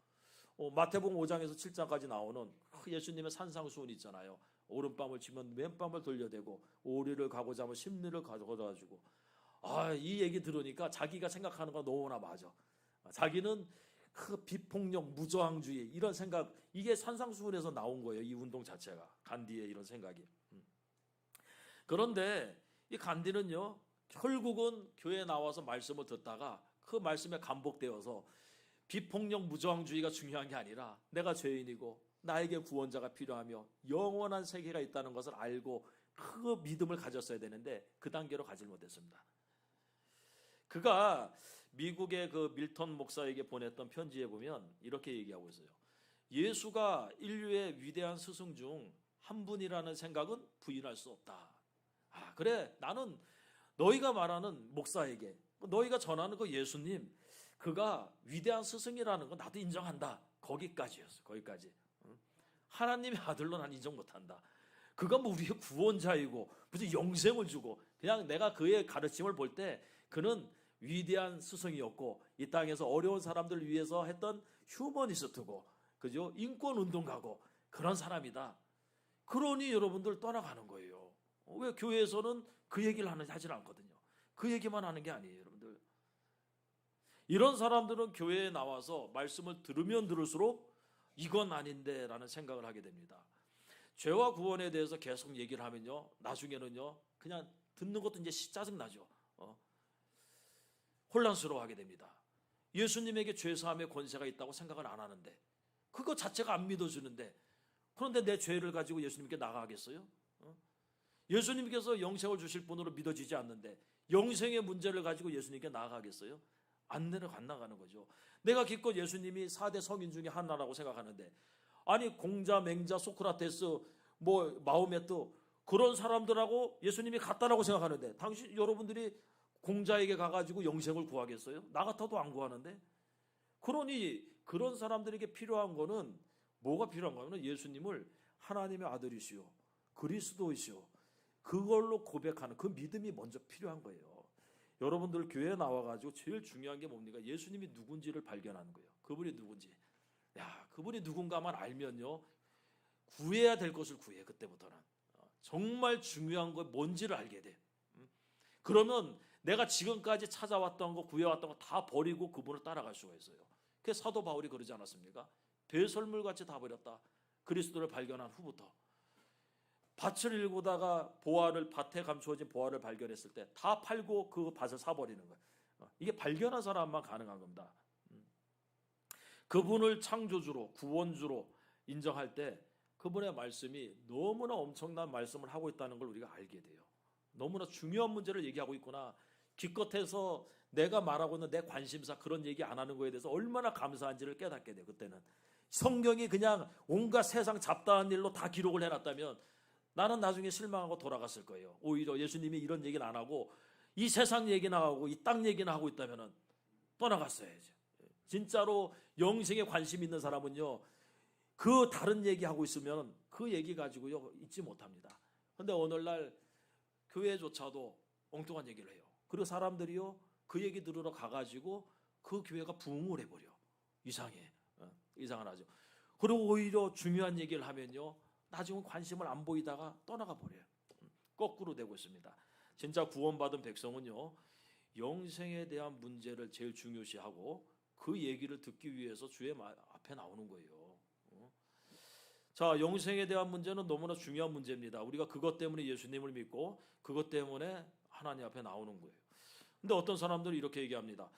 마태복음 5장에서 7장까지 나오는 예수님의 산상수훈 있잖아요. 오른밤을 치면 왼밤을 돌려대고 오리를 가고자 하면 십리를 가져가지고 이 얘기 들으니까 자기가 생각하는 거 너무나 맞아. 자기는 그 비폭력 무저항주의 이런 생각 이게 산상수훈에서 나온 거예요. 이 운동 자체가 간디의 이런 생각이. 그런데 이 간디는요 결국은 교회에 나와서 말씀을 듣다가 그 말씀에 감복되어서 비폭력 무저항주의가 중요한 게 아니라 내가 죄인이고 나에게 구원자가 필요하며 영원한 세계가 있다는 것을 알고 그 믿음을 가졌어야 되는데 그 단계로 가지 못했습니다. 그가 미국의 그 밀턴 목사에게 보냈던 편지에 보면 이렇게 얘기하고 있어요. 예수가 인류의 위대한 스승 중 한 분이라는 생각은 부인할 수 없다. 그래 나는 너희가 말하는 목사에게 너희가 전하는 그 예수님 그가 위대한 스승이라는 건 나도 인정한다. 거기까지였어. 거기까지. 하나님의 아들로 난 인정 못한다. 그가 뭐 우리의 구원자이고 무슨 영생을 주고 그냥 내가 그의 가르침을 볼 때 그는 위대한 스승이었고 이 땅에서 어려운 사람들을 위해서 했던 휴머니스트고, 그죠? 인권 운동가고 그런 사람이다. 그러니 여러분들 떠나가는 거예요. 왜 교회에서는 그 얘기를 하질 않거든요. 그 얘기만 하는 게 아니에요, 여러분들. 이런 사람들은 교회에 나와서 말씀을 들으면 들을수록 이건 아닌데라는 생각을 하게 됩니다. 죄와 구원에 대해서 계속 얘기를 하면요, 나중에는요 그냥 듣는 것도 이제 짜증나죠. 혼란스러워하게 됩니다. 예수님에게 죄사함의 권세가 있다고 생각을 안 하는데, 그거 자체가 안 믿어주는데, 그런데 내 죄를 가지고 예수님께 나가겠어요? 예수님께서 영생을 주실 분으로 믿어지지 않는데 영생의 문제를 가지고 예수님께 나가겠어요? 안 나가는 거죠. 내가 기껏 예수님이 4대 성인 중에 하나라고 생각하는데, 아니 공자, 맹자, 소크라테스, 마호메트 그런 사람들하고 예수님이 같다라고 생각하는데, 당신 여러분들이 공자에게 가가지고 영생을 구하겠어요? 나 같아도 안 구하는데. 그러니 그런 사람들에게 필요한 거는 뭐가 필요한 거냐면 예수님을 하나님의 아들이시오, 그리스도이시오, 그걸로 고백하는 그 믿음이 먼저 필요한 거예요. 여러분들 교회에 나와가지고 제일 중요한 게 뭡니까? 예수님이 누군지를 발견하는 거예요. 그분이 누군지. 그분이 누군가만 알면요, 구해야 될 것을 구해. 그때부터는 정말 중요한 거 뭔지를 알게 돼. 그러면 내가 지금까지 찾아왔던 거, 구해왔던 거 다 버리고 그분을 따라갈 수가 있어요. 그래서 사도 바울이 그러지 않았습니까? 배설물같이 다 버렸다. 그리스도를 발견한 후부터. 밭을 일구다가 밭에 감추어진 보화를 발견했을 때 다 팔고 그 밭을 사버리는 거예요. 이게 발견한 사람만 가능한 겁니다. 그분을 창조주로, 구원주로 인정할 때 그분의 말씀이 너무나 엄청난 말씀을 하고 있다는 걸 우리가 알게 돼요. 너무나 중요한 문제를 얘기하고 있구나. 기껏해서 내가 말하고 있는 내 관심사 그런 얘기 안 하는 거에 대해서 얼마나 감사한지를 깨닫게 돼요. 그때는 성경이 그냥 온갖 세상 잡다한 일로 다 기록을 해놨다면 나는 나중에 실망하고 돌아갔을 거예요. 오히려 예수님이 이런 얘기는 안 하고 이 세상 얘기나 하고 이 땅 얘기나 하고 있다면 떠나갔어야죠. 진짜로 영생에 관심 있는 사람은요, 그 다른 얘기하고 있으면 그 얘기 가지고요 잊지 못합니다. 그런데 오늘날 교회조차도 엉뚱한 얘기를 해요. 그리고 사람들이요 그 얘기 들으러 가가지고 그 교회가 부흥을 해버려. 이상하죠. 그리고 오히려 중요한 얘기를 하면요 나중에 관심을 안 보이다가 떠나가 버려요. 거꾸로 되고 있습니다. 진짜 구원받은 백성은요 영생에 대한 문제를 제일 중요시하고 그 얘기를 듣기 위해서 주의 앞에 나오는 거예요. 자, 영생에 대한 문제는 너무나 중요한 문제입니다. 우리가 그것 때문에 예수님을 믿고 그것 때문에 하나님 앞에 나오는 거예요. 근데 어떤 사람들은 이렇게 얘기합니다.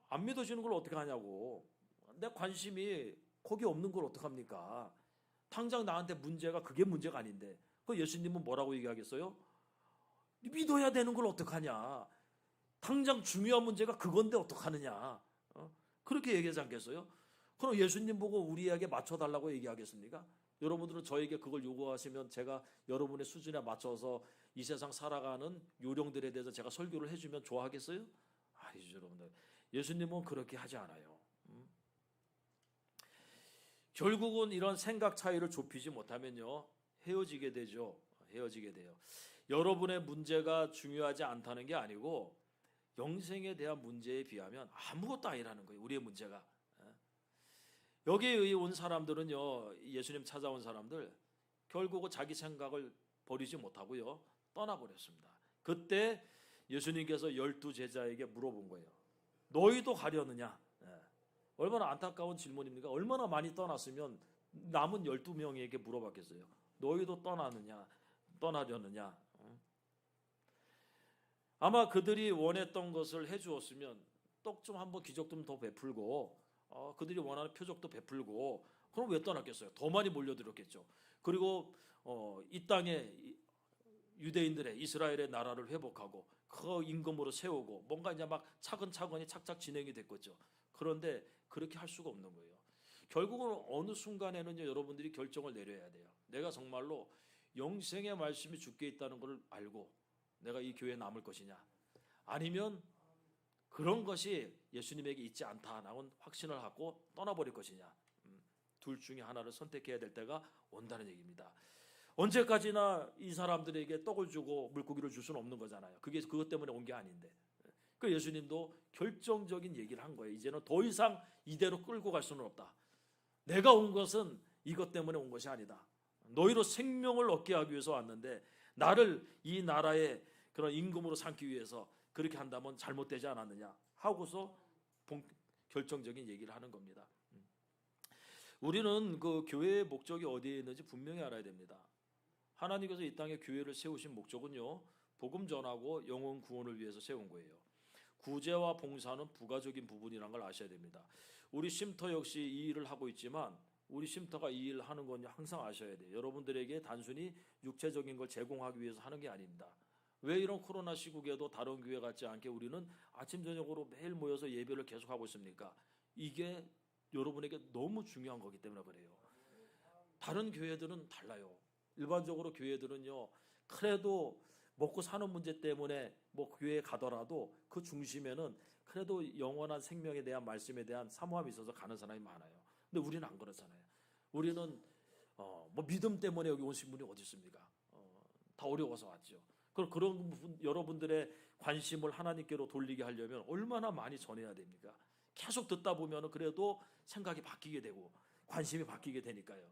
안 믿어지는 걸 어떻게 하냐고. 내 관심이 거기 없는 걸 어떡합니까? 당장 나한테 문제가 그게 문제가 아닌데. 그 예수님은 뭐라고 얘기하겠어요? 믿어야 되는 걸 어떡하냐. 당장 중요한 문제가 그건데 어떡하느냐. 그렇게 얘기하지 않겠어요? 그럼 예수님 보고 우리에게 맞춰달라고 얘기하겠습니까? 여러분들은 저에게 그걸 요구하시면 제가 여러분의 수준에 맞춰서 이 세상 살아가는 요령들에 대해서 제가 설교를 해주면 좋아하겠어요? 아니죠, 여러분들. 예수님은 그렇게 하지 않아요. 결국은 이런 생각 차이를 좁히지 못하면요 헤어지게 되죠. 헤어지게 돼요. 여러분의 문제가 중요하지 않다는 게 아니고 영생에 대한 문제에 비하면 아무것도 아니라는 거예요. 우리의 문제가. 여기에 온 사람들은요, 예수님 찾아온 사람들 결국은 자기 생각을 버리지 못하고요 떠나버렸습니다. 그때 예수님께서 12제자에게 물어본 거예요. 너희도 가려느냐? 얼마나 안타까운 질문입니까? 얼마나 많이 떠났으면 남은 12명에게 물어봤겠어요. 너희도 떠나려느냐? 아마 그들이 원했던 것을 해주었으면 떡 좀 한번 기적 좀 더 베풀고 그들이 원하는 표적도 베풀고 그럼 왜 떠났겠어요? 더 많이 몰려들었겠죠. 그리고 이 땅에 유대인들의 이스라엘의 나라를 회복하고 그 임금으로 세우고 뭔가 이제 막 차근차근히 착착 진행이 됐겠죠. 그런데 그렇게 할 수가 없는 거예요. 결국은 어느 순간에는요 여러분들이 결정을 내려야 돼요. 내가 정말로 영생의 말씀이 주께 있다는 걸 알고 내가 이 교회에 남을 것이냐, 아니면 그런 것이 예수님에게 있지 않다라는 확신을 갖고 떠나버릴 것이냐, 둘 중에 하나를 선택해야 될 때가 온다는 얘기입니다. 언제까지나 이 사람들에게 떡을 주고 물고기를 줄 수는 없는 거잖아요. 그게 그것 때문에 온 게 아닌데 그 예수님도 결정적인 얘기를 한 거예요. 이제는 더 이상 이대로 끌고 갈 수는 없다. 내가 온 것은 이것 때문에 온 것이 아니다. 너희로 생명을 얻게 하기 위해서 왔는데 나를 이 나라의 그런 임금으로 삼기 위해서 그렇게 한다면 잘못되지 않았느냐 하고서 결정적인 얘기를 하는 겁니다. 우리는 그 교회의 목적이 어디에 있는지 분명히 알아야 됩니다. 하나님께서 이 땅에 교회를 세우신 목적은요, 복음 전하고 영혼 구원을 위해서 세운 거예요. 구제와 봉사는 부가적인 부분이라는 걸 아셔야 됩니다. 우리 쉼터 역시 이 일을 하고 있지만 우리 쉼터가 이 일을 하는 건 항상 아셔야 돼요. 여러분들에게 단순히 육체적인 걸 제공하기 위해서 하는 게 아닙니다. 왜 이런 코로나 시국에도 다른 교회 같지 않게 우리는 아침 저녁으로 매일 모여서 예배를 계속하고 있습니까? 이게 여러분에게 너무 중요한 거기 때문에 그래요. 다른 교회들은 달라요. 일반적으로 교회들은요, 그래도 먹고 사는 문제 때문에 뭐 교회에 가더라도 그 중심에는 그래도 영원한 생명에 대한 말씀에 대한 사모함이 있어서 가는 사람이 많아요. 근데 우리는 안 그렇잖아요. 우리는 뭐 믿음 때문에 여기 오신 분이 어디 있습니까? 다 어려워서 왔죠. 그런 여러분들의 관심을 하나님께로 돌리게 하려면 얼마나 많이 전해야 됩니까? 계속 듣다 보면 그래도 생각이 바뀌게 되고 관심이 바뀌게 되니까요.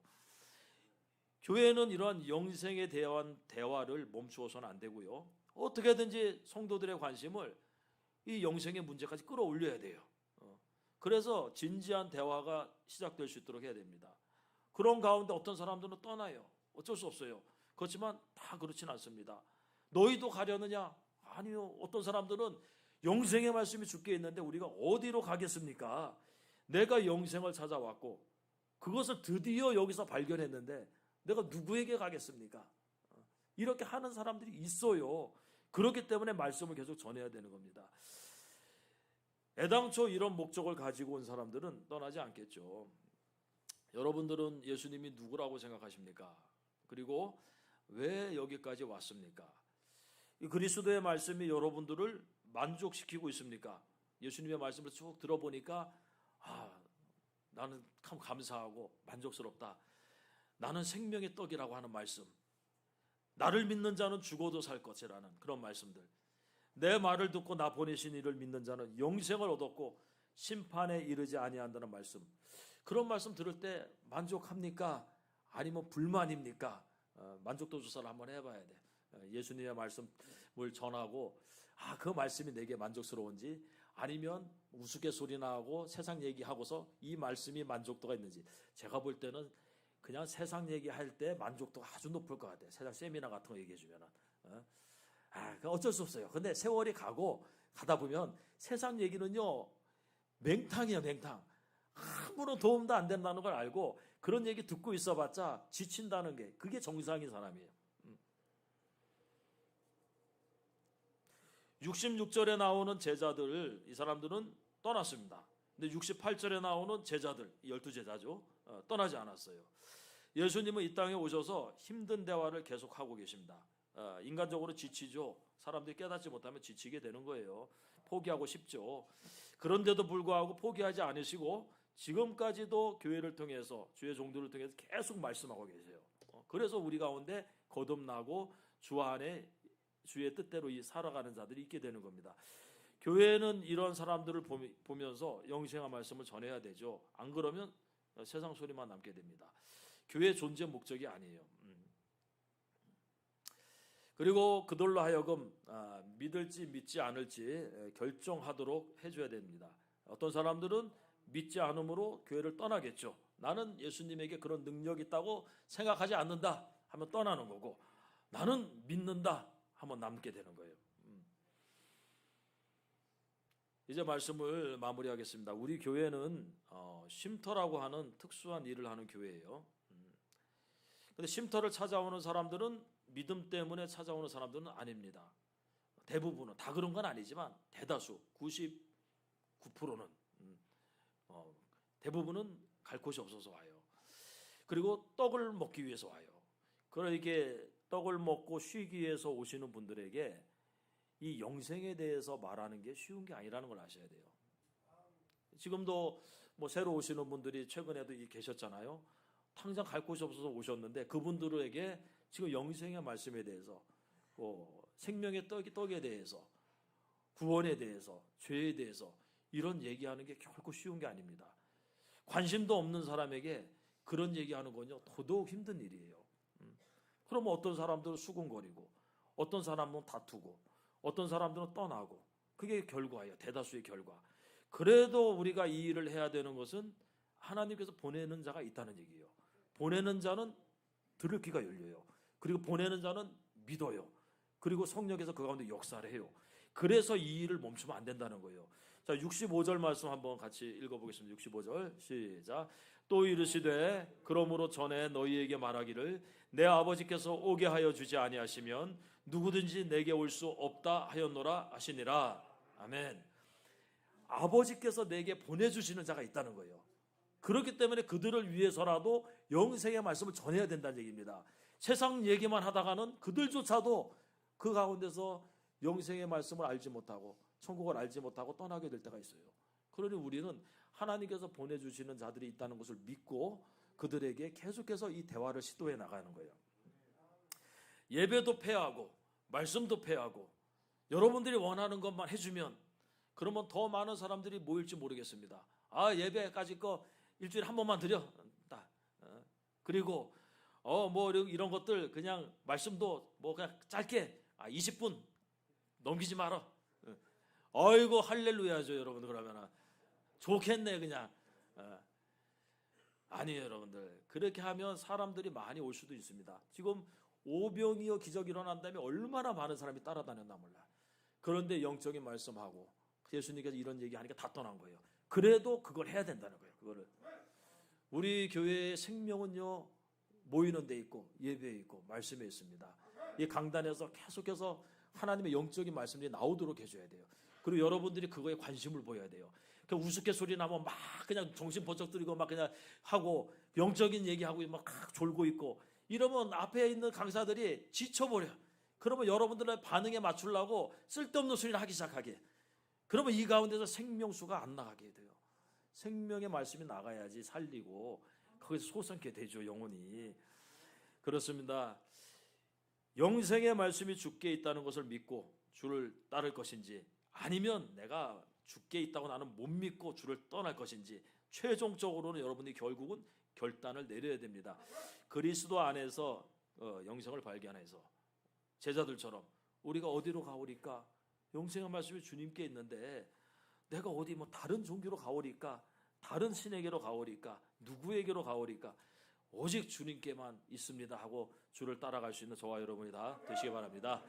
교회는 이러한 영생에 대한 대화를 멈추어서는 안 되고요. 어떻게든지 성도들의 관심을 이 영생의 문제까지 끌어올려야 돼요. 그래서 진지한 대화가 시작될 수 있도록 해야 됩니다. 그런 가운데 어떤 사람들은 떠나요. 어쩔 수 없어요. 그렇지만 다 그렇진 않습니다. 너희도 가려느냐? 아니요. 어떤 사람들은 영생의 말씀이 주께 있는데 우리가 어디로 가겠습니까? 내가 영생을 찾아왔고 그것을 드디어 여기서 발견했는데 내가 누구에게 가겠습니까? 이렇게 하는 사람들이 있어요. 그렇기 때문에 말씀을 계속 전해야 되는 겁니다. 애당초 이런 목적을 가지고 온 사람들은 떠나지 않겠죠. 여러분들은 예수님이 누구라고 생각하십니까? 그리고 왜 여기까지 왔습니까? 이 그리스도의 말씀이 여러분들을 만족시키고 있습니까? 예수님의 말씀을 쭉 들어보니까 나는 참 감사하고 만족스럽다. 나는 생명의 떡이라고 하는 말씀, 나를 믿는 자는 죽어도 살 것이라는 그런 말씀들, 내 말을 듣고 나 보내신 이를 믿는 자는 영생을 얻었고 심판에 이르지 아니한다는 말씀, 그런 말씀 들을 때 만족합니까? 아니면 불만입니까? 만족도 조사를 한번 해봐야 돼. 예수님의 말씀을 전하고 그 말씀이 내게 만족스러운지, 아니면 우스갯소리나 하고 세상 얘기하고서 이 말씀이 만족도가 있는지. 제가 볼 때는 그냥 세상 얘기할 때 만족도가 아주 높을 것 같아요. 세상 세미나 같은 거 얘기해주면 어쩔 수 없어요. 근데 세월이 가다 보면 세상 얘기는요 맹탕이에요. 맹탕. 아무런 도움도 안 된다는 걸 알고 그런 얘기 듣고 있어봤자 지친다는 게, 그게 정상인 사람이에요. 66절에 나오는 제자들, 이 사람들은 떠났습니다. 근데 68절에 나오는 제자들, 12제자죠. 떠나지 않았어요. 예수님은 이 땅에 오셔서 힘든 대화를 계속하고 계십니다. 인간적으로 지치죠. 사람들이 깨닫지 못하면 지치게 되는 거예요. 포기하고 싶죠. 그런데도 불구하고 포기하지 않으시고 지금까지도 교회를 통해서, 주의 종들을 통해서 계속 말씀하고 계세요. 그래서 우리 가운데 거듭나고 주 안에 주의 뜻대로 살아가는 자들이 있게 되는 겁니다. 교회는 이런 사람들을 보면서 영생의 말씀을 전해야 되죠. 안 그러면 세상 소리만 남게 됩니다. 교회의 존재 목적이 아니에요. 그리고 그들로 하여금 믿을지 믿지 않을지 결정하도록 해줘야 됩니다. 어떤 사람들은 믿지 않음으로 교회를 떠나겠죠. 나는 예수님에게 그런 능력이 있다고 생각하지 않는다 하면 떠나는 거고, 나는 믿는다 하면 남게 되는 거예요. 이제 말씀을 마무리하겠습니다. 우리 교회는 쉼터라고 하는 특수한 일을 하는 교회예요. 근데 쉼터를 찾아오는 사람들은 믿음 때문에 찾아오는 사람들은 아닙니다. 대부분은, 다 그런 건 아니지만 대다수 99%는 대부분은 갈 곳이 없어서 와요. 그리고 떡을 먹기 위해서 와요. 그러니까 떡을 먹고 쉬기 위해서 오시는 분들에게 이 영생에 대해서 말하는 게 쉬운 게 아니라는 걸 아셔야 돼요. 지금도 뭐 새로 오시는 분들이 최근에도 계셨잖아요. 당장 갈 곳이 없어서 오셨는데 그분들에게 지금 영생의 말씀에 대해서 생명의 떡에 대해서 구원에 대해서, 죄에 대해서 이런 얘기하는 게 결코 쉬운 게 아닙니다. 관심도 없는 사람에게 그런 얘기하는 건요 더더욱 힘든 일이에요. 그러면 어떤 사람들은 수군거리고, 어떤 사람은 다투고, 어떤 사람들은 떠나고, 그게 결과예요. 대다수의 결과. 그래도 우리가 이 일을 해야 되는 것은 하나님께서 보내는 자가 있다는 얘기예요. 보내는 자는 들을 귀가 열려요. 그리고 보내는 자는 믿어요. 그리고 성령께서 그 가운데 역사를 해요. 그래서 이 일을 멈추면 안 된다는 거예요. 자, 65절 말씀 한번 같이 읽어보겠습니다. 65절 시작. 또 이르시되 그러므로 전에 너희에게 말하기를 내 아버지께서 오게 하여 주지 아니하시면 누구든지 내게 올 수 없다 하였노라 하시니라. 아멘. 아버지께서 내게 보내주시는 자가 있다는 거예요. 그렇기 때문에 그들을 위해서라도 영생의 말씀을 전해야 된다는 얘기입니다. 세상 얘기만 하다가는 그들조차도 그 가운데서 영생의 말씀을 알지 못하고 천국을 알지 못하고 떠나게 될 때가 있어요. 그러니 우리는 하나님께서 보내주시는 자들이 있다는 것을 믿고 그들에게 계속해서 이 대화를 시도해 나가는 거예요. 예배도 패하고 말씀도 패하고 여러분들이 원하는 것만 해주면 그러면 더 많은 사람들이 모일지 모르겠습니다. 아, 예배까지 거 일주일에 한 번만 드려. 그리고 뭐 이런 것들 그냥 말씀도 뭐 그냥 짧게 20분 넘기지 마라. 어이고 할렐루야죠 여러분들. 그러면 좋겠네 그냥. 아니에요 여러분들. 그렇게 하면 사람들이 많이 올 수도 있습니다. 지금 오병이어 기적이 일어난 다음에 얼마나 많은 사람이 따라다녔나 몰라. 그런데 영적인 말씀하고 예수님께서 이런 얘기하니까 다 떠난 거예요. 그래도 그걸 해야 된다는 거예요. 그거를. 우리 교회의 생명은요 모이는 데 있고 예배에 있고 말씀에 있습니다. 이 강단에서 계속해서 하나님의 영적인 말씀이 나오도록 해줘야 돼요. 그리고 여러분들이 그거에 관심을 보여야 돼요. 그 우스갯소리 나면 막 그냥 정신 번쩍 들이고 막 그냥 하고 영적인 얘기하고 막 졸고 있고 이러면 앞에 있는 강사들이 지쳐버려. 그러면 여러분들의 반응에 맞추려고 쓸데없는 소리를 하기 시작하게. 그러면 이 가운데서 생명수가 안 나가게 돼요. 생명의 말씀이 나가야지 살리고 거기서 솟게 되죠 영혼이. 그렇습니다. 영생의 말씀이 주께 있다는 것을 믿고 주를 따를 것인지 아니면 내가 주께 있다고 나는 못 믿고 주를 떠날 것인지 최종적으로는 여러분이 결국은 결단을 내려야 됩니다. 그리스도 안에서 영생을 발견해서 제자들처럼 우리가 어디로 가오리까? 영생의 말씀이 주님께 있는데 내가 어디 뭐 다른 종교로 가오리까? 다른 신에게로 가오리까? 누구에게로 가오리까? 오직 주님께만 있습니다 하고 주를 따라갈 수 있는 저와 여러분이 다 되시기 바랍니다.